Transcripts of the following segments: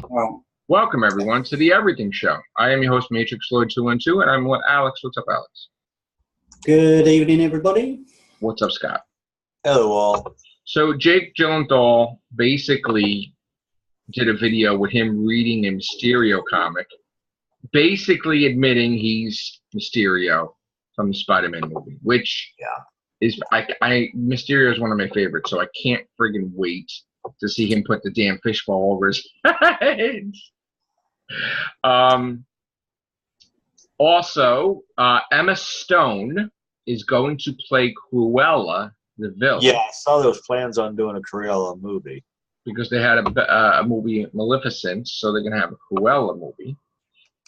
Well, Welcome, everyone, to the Everything Show. I am your host, Matrix Lloyd 212, and I'm with Alex. What's up, Alex? good evening, everybody. What's up, Scott? Hello, all. So Jake Gyllenhaal basically did a video with him reading a Mysterio comic, basically admitting he's Mysterio from the Spider-Man movie, which is Mysterio is one of my favorites, so I can't friggin' wait to see him put the damn fishbowl over his head. Also, Emma Stone is going to play Cruella the villain. Yeah, I saw those plans on doing a Cruella movie. Because they had a movie, Maleficent, so they're going to have a Cruella movie.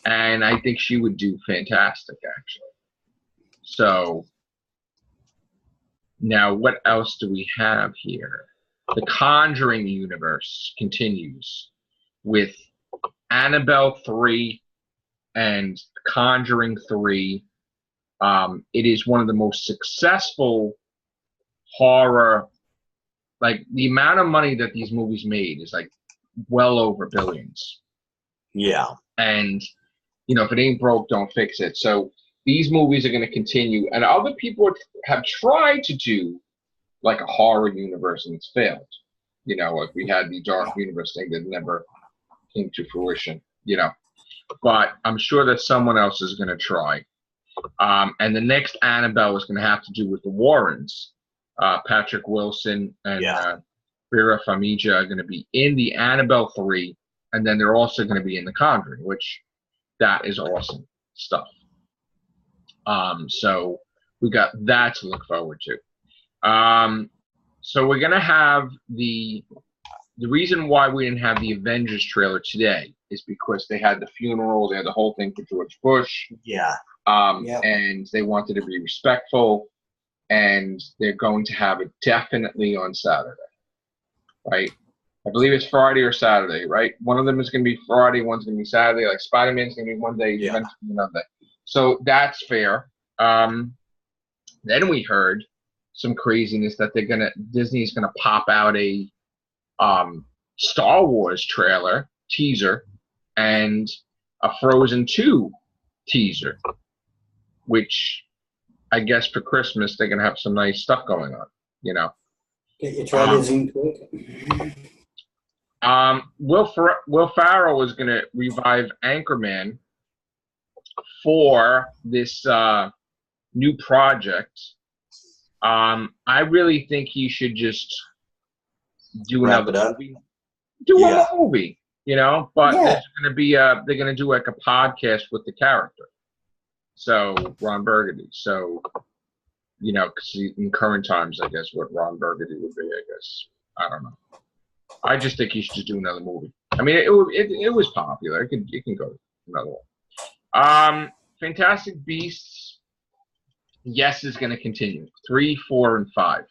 And I think she would do fantastic, actually. So, now what else do we have here? The Conjuring universe continues with Annabelle 3 and Conjuring 3. It is one of the most successful horror, like the amount of money that these movies made is like well over billions. Yeah. And, you know, if it ain't broke, don't fix it. So these movies are going to continue. And other people have tried to do like a horror universe and it's failed. You know, like we had the Dark Universe thing that never came to fruition, you know. But I'm sure that someone else is going to try. And the next Annabelle is going to have to do with the Warrens. Patrick Wilson and Vera Farmiga are going to be in the Annabelle 3, and then they're also going to be in The Conjuring, which that is awesome stuff. So we got that to look forward to. So we're going to have the reason why we didn't have the Avengers trailer today is because they had the funeral, they had the whole thing for George Bush. Yeah. And they wanted to be respectful, and they're going to have it definitely on Saturday, right? I believe it's Friday or Saturday, right? One of them is going to be Friday, one's going to be Saturday. Like Spider-Man's going to be one day, Avengers another day. So that's fair. Then we heard some craziness that Disney's going to pop out a Star Wars trailer teaser and a Frozen 2 teaser, which I guess for Christmas they're gonna have some nice stuff going on, you know. Get your trailers in quick. Will Ferrell is gonna revive Anchorman for this new project. I really think he should just do another movie. A movie, you know. But there's gonna be they're gonna do like a podcast with the character. So Ron Burgundy. So, you know, because in current times, I guess what Ron Burgundy would be. I guess I don't know. I just think he should just do another movie. I mean, it was popular. It can go another one. Fantastic Beasts. Yes, is going to continue. 3, 4, and 5.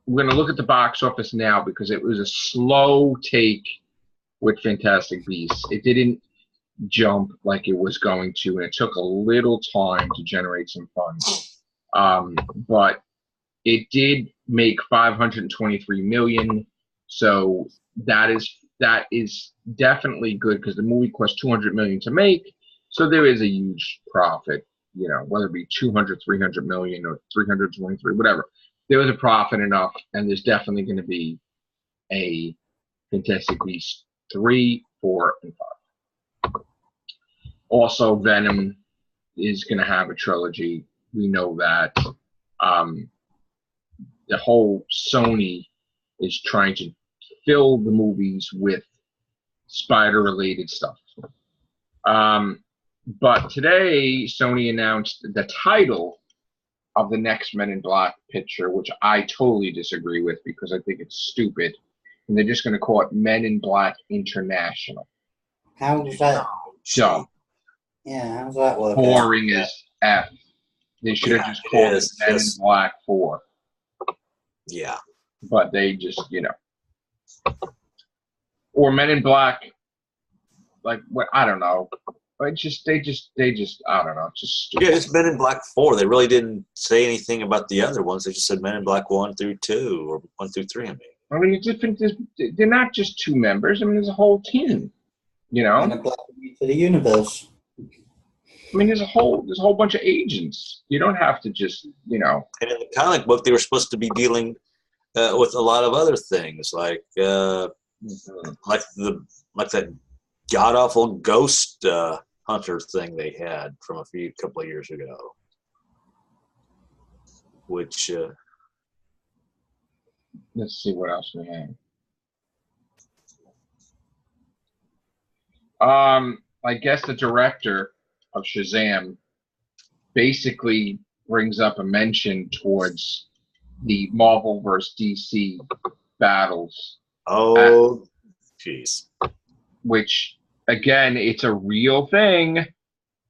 We're going to look at the box office now because it was a slow take with Fantastic Beasts. It didn't jump like it was going to, and it took a little time to generate some funds. But it did make $523 million, so that is definitely good because the movie cost $200 million to make, so there is a huge profit. You know, whether it be 300 million or 323, whatever, there was a profit enough, and there's definitely going to be a Fantastic Beasts 3, 4, and 5. Also, Venom is going to have a trilogy. We know that. The whole Sony is trying to fill the movies with spider-related stuff. But today, Sony announced the title of the next Men in Black picture, which I totally disagree with because I think it's stupid. And they're just going to call it Men in Black International. How does that? Dumb. Yeah, how's that work? Boring as F. They should have just called it Men in Black 4. Yeah. But they just, you know. Or Men in Black, like, what? I don't know. They just, I don't know. It's just stupid. Yeah, it's Men in Black 4. They really didn't say anything about the other ones. They just said Men in Black 1 through 2 or 1 through 3, I mean. I mean, it's different. They're not just two members. I mean, there's a whole team. You know, And apply to the universe. I mean, there's a whole bunch of agents. You don't have to just, you know. And in the comic book, they were supposed to be dealing with a lot of other things, like that god awful ghost hunter thing they had from a couple of years ago, which. Let's see what else we have. I guess the director of Shazam basically brings up a mention towards the Marvel versus DC battles. Oh, jeez. Which, again, it's a real thing,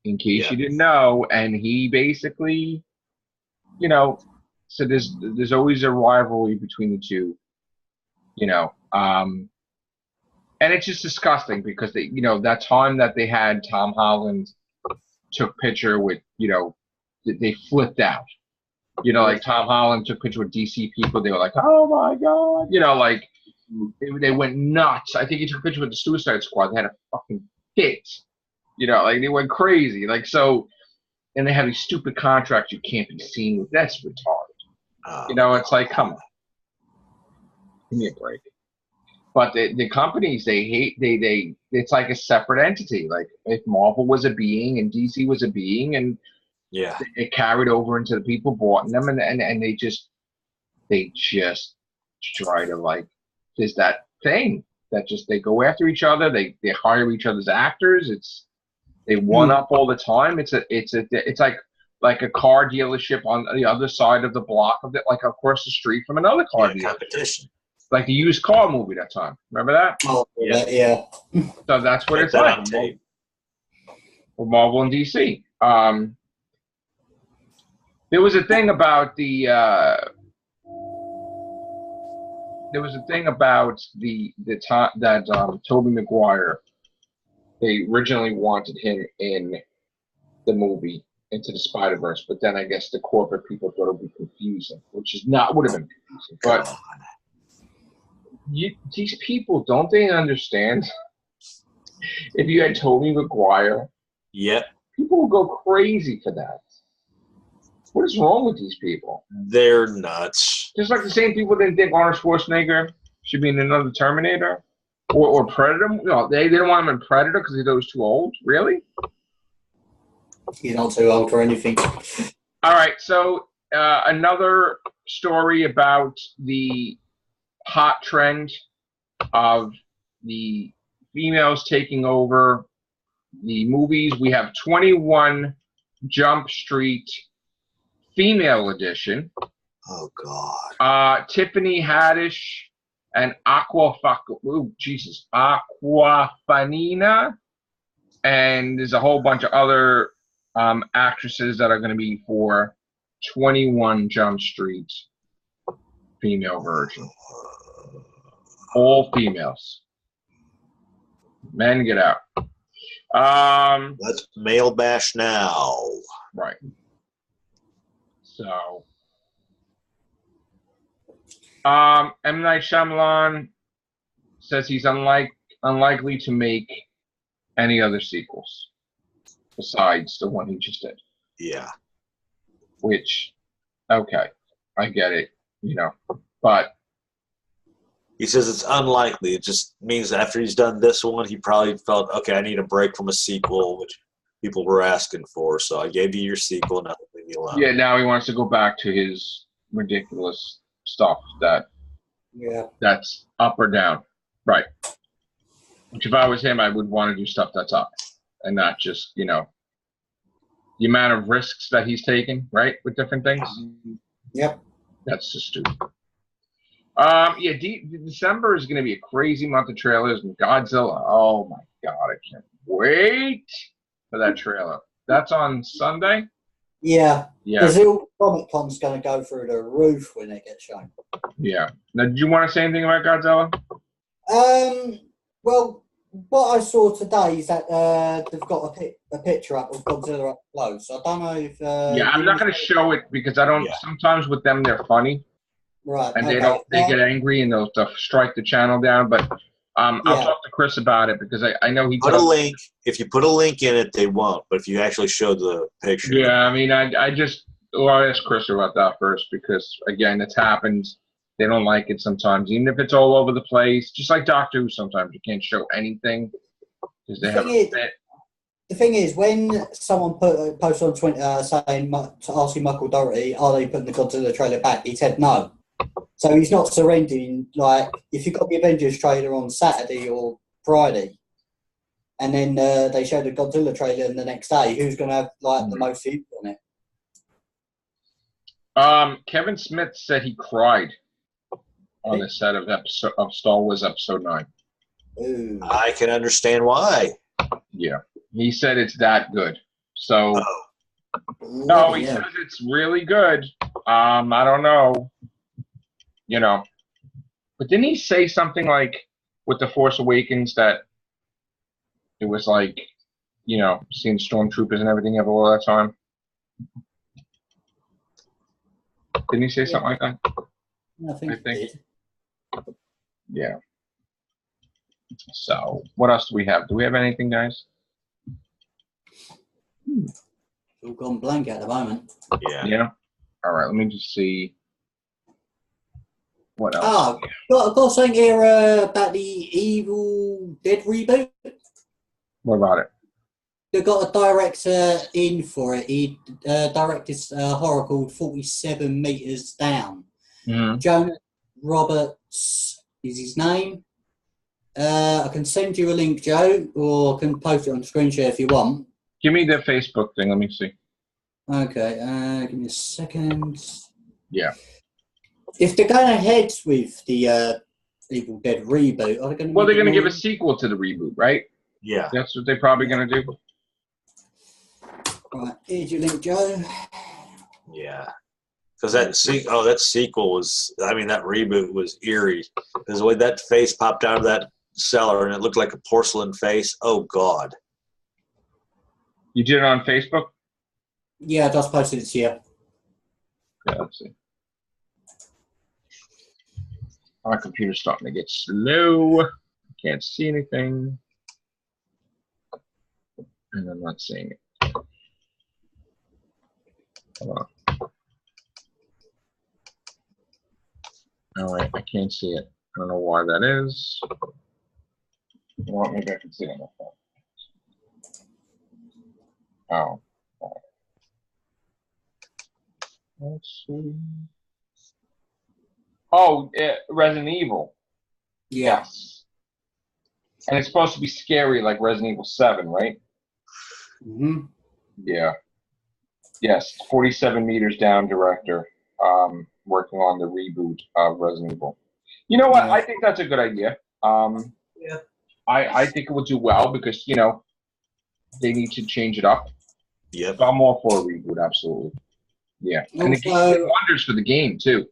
in case you didn't know. And he basically, you know, so there's always a rivalry between the two, you know. And it's just disgusting because they, you know, that time that they had Tom Holland took picture with, you know, they flipped out. You know, like Tom Holland took picture with DC people. They were like, oh my God. You know, like they went nuts. I think he took a picture with the Suicide Squad. They had a fucking fit. You know, like they went crazy. Like, so, and they have these stupid contracts you can't be seen with. That's retarded. You know, it's like, come on. Give me a break. But the companies, they hate, it's like a separate entity. Like if Marvel was a being and DC was a being, and it carried over into the people bought them, and they just try to, like, there's that thing that just, they go after each other, they hire each other's actors, they one up all the time. It's like a car dealership on the other side of the block of it, like across the street from another car dealership. Competition. Like the used car movie that time. Remember that? Oh, yeah. So that's what it's that like. on tape. For Marvel and DC. There was a thing about the time that Tobey Maguire, they originally wanted him in the movie Into the Spider-Verse, but then I guess the corporate people thought it would be confusing, would have been confusing. But these people, don't they understand? If you had Tobey Maguire, people would go crazy for that. What is wrong with these people? They're nuts. Just like the same people didn't think Arnold Schwarzenegger should be in another Terminator or Predator. No, they didn't want him in Predator because he thought he was too old. Really? He's not too old for anything. All right, so another story about the hot trend of the females taking over the movies. We have 21 Jump Street female edition. Oh God. Tiffany Haddish and Aquafanina, and there's a whole bunch of other actresses that are going to be for 21 Jump Street female version. All females. Men, get out. Let's male bash now. Right. So, M. Night Shyamalan says he's unlikely to make any other sequels besides the one he just did. Yeah. Which, okay, I get it, you know, but he says it's unlikely. It just means after he's done this one, he probably felt, okay, I need a break from a sequel, which people were asking for. So I gave you your sequel, now leave me alone. Yeah, now he wants to go back to his ridiculous stuff that's up or down. Right. Which if I was him, I would want to do stuff that's up and not just, you know, the amount of risks that he's taking, right, with different things. Yep. That's just stupid. December is going to be a crazy month of trailers. And Godzilla, oh my God, I can't wait for that trailer. That's on Sunday? Yeah. Yeah. Brazil Comic Con's going to go through the roof when it gets shown. Yeah. Now, did you want to say anything about Godzilla? Well, what I saw today is that they've got a picture up of Godzilla up close. I don't know if... I'm not going to show it because I don't... Yeah. Sometimes with them, they're funny. Right. and okay. they get angry and they'll strike the channel down. But I'll Yeah. talk to Chris about it because I know he Put a does. link. If you put a link in it, they won't. But if you actually show the picture, Yeah, I mean, I'll ask Chris about that first because, again, it's happened. They don't like it sometimes, even if it's all over the place. Just like Doctor Who, sometimes you can't show anything because they have a fit. The thing is, when someone posted on Twitter saying, asking Michael Doherty, are they putting the Godzilla trailer back? He said no. So he's not surrendering. Like, if you've got the Avengers trailer on Saturday or Friday, and then they show the Godzilla trailer the next day, who's going to have like the most views on it? Kevin Smith said he cried on the set of Star Wars Episode 9. Ooh. I can understand why. Yeah. He said it's that good. So, Oh, no, he says it's really good. I don't know. You know. But didn't he say something like with The Force Awakens that it was like, you know, seeing stormtroopers and everything all that time? Didn't he say something like that? I think I think. it did. Yeah. So, what else do we have? Do we have anything, guys? It's all gone blank at the moment. yeah. Yeah. All right. Let me just see. What else? Oh, got something here about the Evil Dead reboot. What about it? They've got a director in for it. He directed a horror called 47 Meters Down. Mm-hmm. Jonah Roberts is his name. I can send you a link, Joe, or I can post it on screen share if you want. Give me the Facebook thing. Let me see. Okay, give me a second. Yeah. If they're going ahead with the Evil Dead reboot, are they going to? Well, they're going to give a sequel to the reboot, right? Yeah. That's what they're probably going to do. Right, here's your link, Joe. Yeah. Because that sequel was, I mean, that reboot was eerie. Because the way that face popped out of that cellar and it looked like a porcelain face. Oh, God. You did it on Facebook? Yeah, I just posted it to you. Yeah, let's see. My computer's starting to get slow. Can't see anything. And I'm not seeing it. Hold on. All right, I can't see it. I don't know why that is. Well, maybe I can see it on my phone. Oh. Let's see. Oh, Resident Evil. Yeah. Yes. And it's supposed to be scary like Resident Evil 7, right? Mm-hmm. Yeah. Yes, 47 Meters Down director, working on the reboot of Resident Evil. You know what? Yeah. I think that's a good idea. Yeah. I think it will do well because, you know, they need to change it up. Yep. So I'm all for a reboot, absolutely. Yeah. And the game did wonders for the game, too.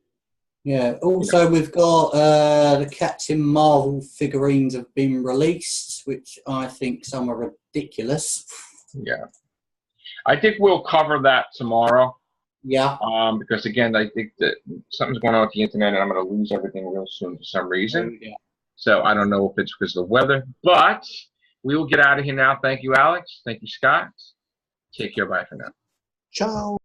Yeah. Also, we've got the Captain Marvel figurines have been released, which I think some are ridiculous. Yeah. I think we'll cover that tomorrow. Yeah. Because, again, I think that something's going on with the internet and I'm going to lose everything real soon for some reason. Yeah. So I don't know if it's because of the weather. But we will get out of here now. Thank you, Alex. Thank you, Scott. Take care. Bye for now. Ciao.